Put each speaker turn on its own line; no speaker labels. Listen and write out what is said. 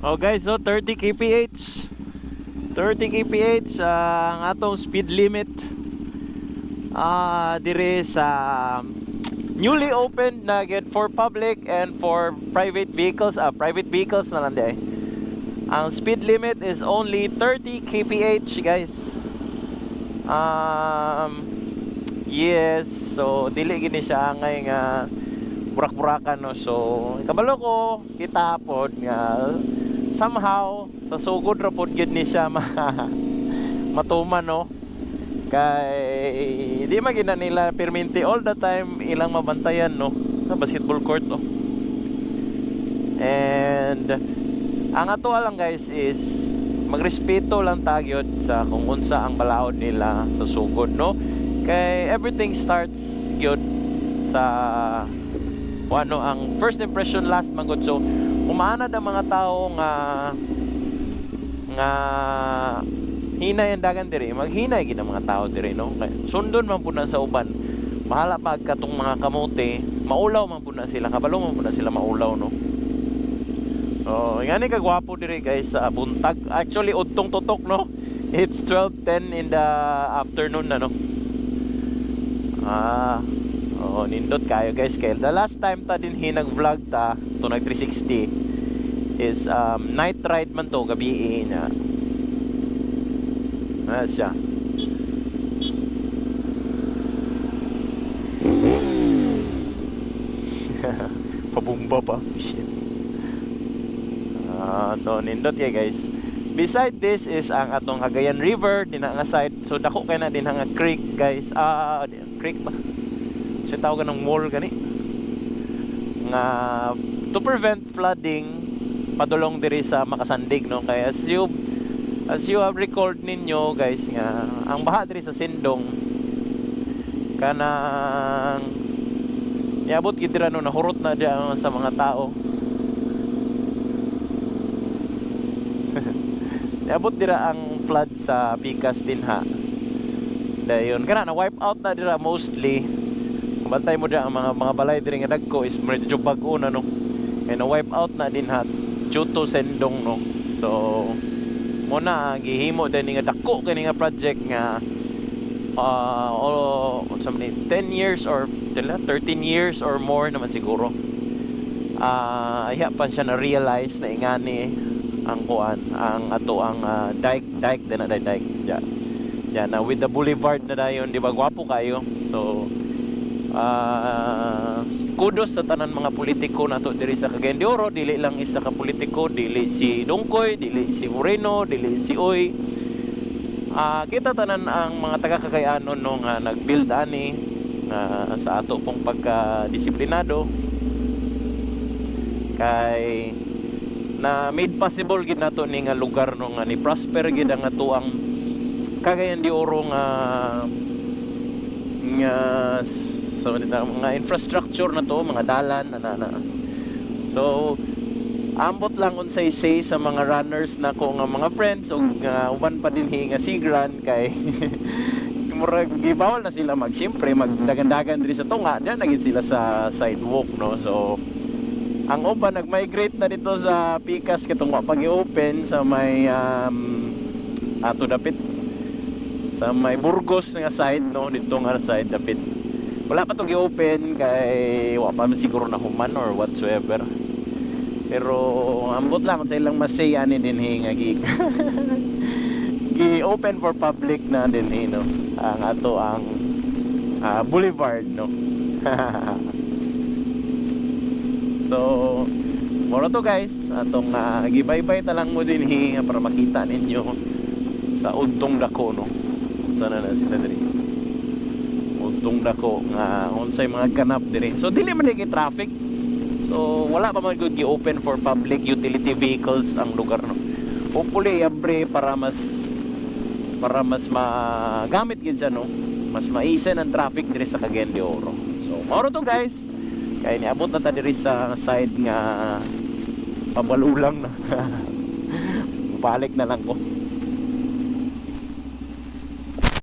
Oh guys, so 30 kph. 30 kph ang atong speed limit dire sa newly opened na gid for public and for private vehicles. Private vehicles na lang di. Ang speed limit is only 30 kph guys. Yes, so dili gini siya ngay nga burak-burakan no. So kabalo ko kita pod nga somehow sa sugod ra pod gid ni siya matuman no. Kay di magina nila perminti all the time ilang mabantayan no sa basketball court no. And ang ato lang guys is magrespeto lang tagyod sa kung unsa ang balaod nila sa sugod no. Kay everything starts gyud sa ano ang first impression last manggod. So umaanad ang mga tao nga hinay ang dagan diri, maghinay gid ang mga tao diri no. Sundon man pud na sa uban, bahala pag katong mga kamote, maulaw man pud na sila, kabalo man pud na sila maulaw no. So ngani ka gwapo diri guys sa buntag, actually udtong tutok no. It's 12:10 in the afternoon na no. Nindot kayo guys. Kaya the last time ta din nag-vlog ta to nag 360 is night ride man to gabi na. Siya. Pabumba pa. Shit. So nindot kay guys. Beside this is ang atong Cagayan River din nga side. So dako kay na din nga creek guys. Creek ba? Siya tawag ng mall gani. Nga to prevent flooding padulong diri sa Makasandig no. Kaya as you have recalled ninyo guys nga ang baha diri sa Sindong kanang niabot gid dira no, nahurot na diya sa mga tao. Niabot dira ang flood sa Pikas din ha. Dayon kana na wipe out na dira mostly. Bantay mo dira ang mga balay diri nga dagko is medyo bag-o na no. Kaya na wipe out na din ha due to Sindong no. So muna gihimo din nga dako kani nga project nga 10 years or 13 years or more naman siguro. Iya pa siya na realize na ingani ang kuan ang ato ang dike din na dike ya na with the boulevard na dayon di ba gwapo kayo. So kudos sa tanan mga politiko nato diri sa Cagayan de Oro. Dili lang isa ka politiko, dili si Dungkoy, dili si Moreno, dili si Uy. Kita tanan ang mga taga Cagayanon no nga nagbuild ani sa ato pong pagka-disiplinado kay na made possible gid nato ni nga lugar no nga ni prosper gid ang ato ang Cagayan de Oro nga so mga infrastructure na to, mga dalan na. So ambot lang unsay say sa mga runners na ko nga mga friends o uban pa din nga sigran kay murag gibawal na sila siyempre magdagan-dagan diri sa tunga diyan nagit sila sa sidewalk no. So ang uban nag-migrate na dito sa Pikas katong pag-i-open sa may ato dapit sa may Burgos nga side no, dito nga side dapit. Wala pa itong i-open kay wala pa siguro na human or whatsoever. Pero ambot lang sa ilang masay ani din nga gi-open for public na din no ang ato ang boulevard no. So moro to guys atong gibaybay ta lang mo din para makita ninyo sa udtong dako no. Sana na sila diri udtong dako nga unsay mga ganap diri. So dili man kay traffic. So wala pa man gyud gi-open for public utility vehicles ang lugar no. Hopefully abre para mas magamit gid siya no. Mas maisen ang traffic diri sa Cagayan de Oro. So moro to guys. Kaya niabot na ta diri sa side nga pabalulang na. Balik na lang ko.